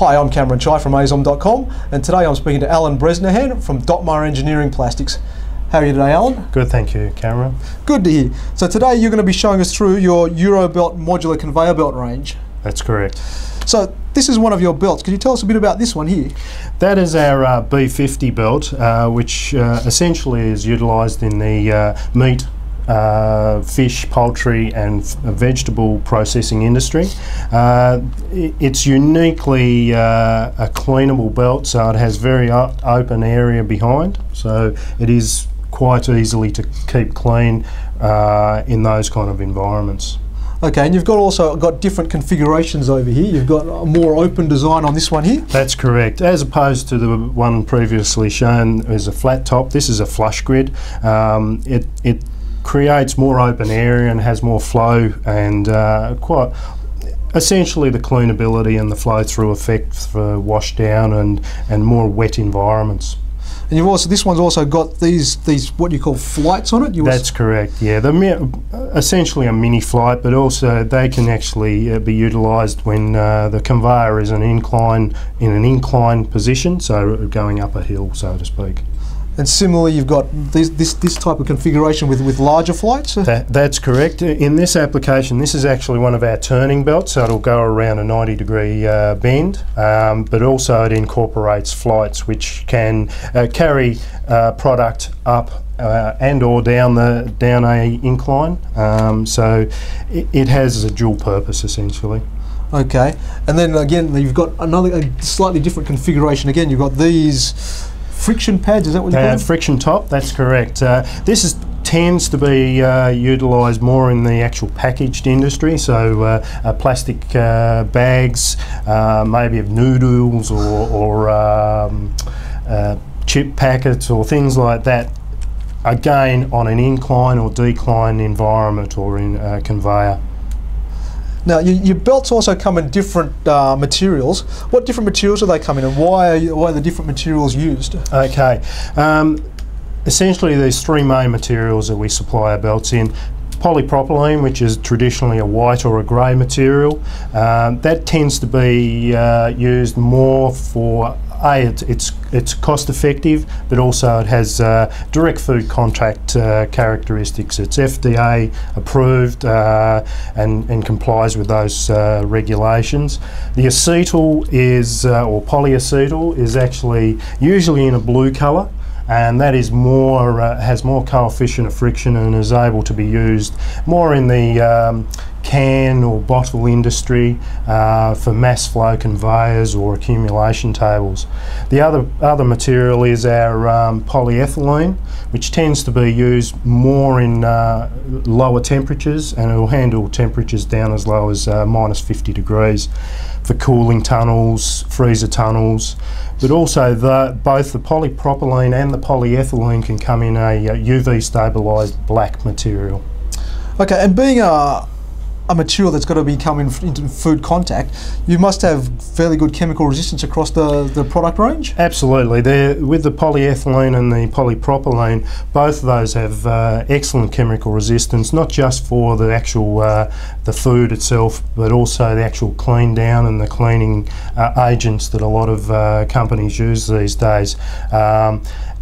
Hi, I'm Cameron Chai from azom.com, and today I'm speaking to Alan Bresnahan from Dotmar Engineering Plastics. How are you today, Alan? Good, thank you, Cameron. Good to hear. So today you're going to be showing us through your Eurobelt modular conveyor belt range. That's correct. So this is one of your belts. Could you tell us a bit about this one here? That is our B50 belt, which essentially is utilised in the meat, fish, poultry and vegetable processing industry. It's uniquely a cleanable belt, so it has very open area behind, so it is quite easily to keep clean in those kind of environments. Okay, and you've also got different configurations over here. You've got a more open design on this one here. That's correct. As opposed to the one previously shown as a flat top, this is a flush grid. It creates more open area and has more flow and quite essentially the cleanability and the flow through effect for wash down and more wet environments. And you've also, this one's also got these what you call flights on it? That's correct, yeah. They're essentially a mini flight, but also they can actually be utilised when the conveyor is in an incline position, so going up a hill, so to speak. And similarly, you've got this type of configuration with larger flights? That's correct. In this application, this is actually one of our turning belts, so it'll go around a 90-degree bend, but also it incorporates flights which can carry product up and or down a incline. So it has a dual purpose essentially. Okay, and then again, you've got a slightly different configuration. Again, you've got these friction pads, is that what you call them? Friction top, that's correct. This tends to be utilised more in the actual packaged industry, so plastic bags, maybe of noodles or chip packets or things like that, again on an incline or decline environment or in a conveyor. Now, your belts also come in different materials. What different materials do they come in, and why are the different materials used? Okay, essentially there's three main materials that we supply our belts in. Polypropylene, which is traditionally a white or a grey material, that tends to be used more for it's cost effective, but also it has direct food contact characteristics. It's FDA approved and complies with those regulations. The acetal is, or polyacetal, is actually usually in a blue colour, and that is more has more coefficient of friction and is able to be used more in the can or bottle industry for mass flow conveyors or accumulation tables. The other material is our polyethylene, which tends to be used more in lower temperatures, and it will handle temperatures down as low as minus 50 degrees for cooling tunnels, freezer tunnels. But also both the polypropylene and the polyethylene can come in a UV stabilised black material. Okay, and being a material that's got to be coming into food contact, you must have fairly good chemical resistance across the product range? Absolutely. With the polyethylene and the polypropylene, both of those have excellent chemical resistance, not just for the actual the food itself, but also the actual clean down and the cleaning agents that a lot of companies use these days.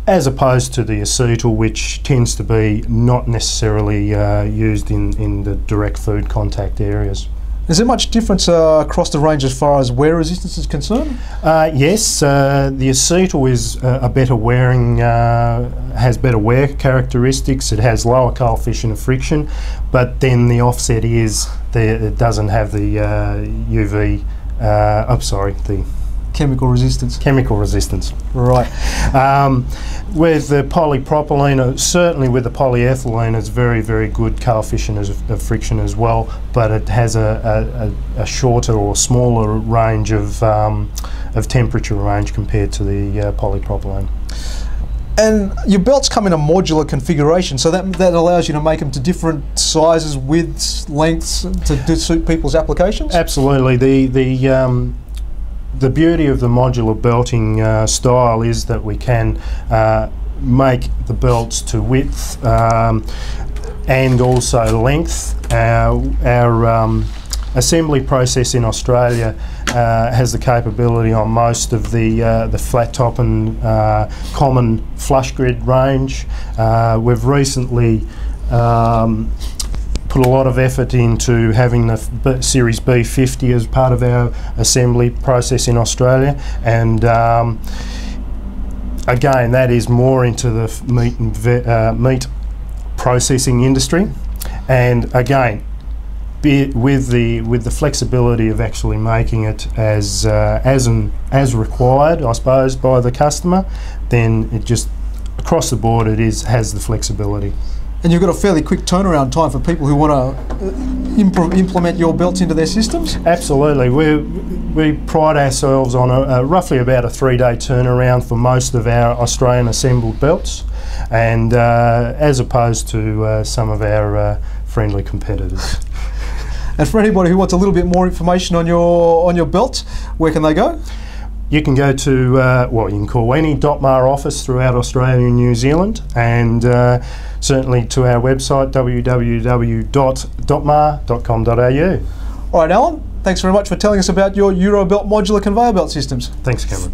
As opposed to the acetal, which tends to be not necessarily used in the direct food contact areas. Is there much difference across the range as far as wear resistance is concerned? Yes, the acetal is a better wearing, has better wear characteristics. It has lower coefficient of friction, but then the offset is it doesn't have the UV. The chemical resistance. Chemical resistance. Right. With the polypropylene, certainly with the polyethylene, it's very, very good coefficient of friction as well, but it has a shorter or smaller range of temperature range compared to the polypropylene. And your belts come in a modular configuration, so that allows you to make them to different sizes, widths, lengths to suit people's applications? Absolutely. The beauty of the modular belting style is that we can make the belts to width and also length. Our assembly process in Australia has the capability on most of the flat top and common flush grid range. We've recently put a lot of effort into having the Series B50 as part of our assembly process in Australia, and again, that is more into the meat processing industry, and again, with the flexibility of actually making it as required, I suppose, by the customer, then it just across the board has the flexibility. And you've got a fairly quick turnaround time for people who want to implement your belts into their systems? Absolutely. We pride ourselves on roughly about a 3-day turnaround for most of our Australian assembled belts, and as opposed to some of our friendly competitors. And for anybody who wants a little bit more information on your belt, where can they go? You can go to, you can call any Dotmar office throughout Australia and New Zealand, and certainly to our website, www.dotmar.com.au. All right, Alan, thanks very much for telling us about your Eurobelt modular conveyor belt systems. Thanks, Cameron.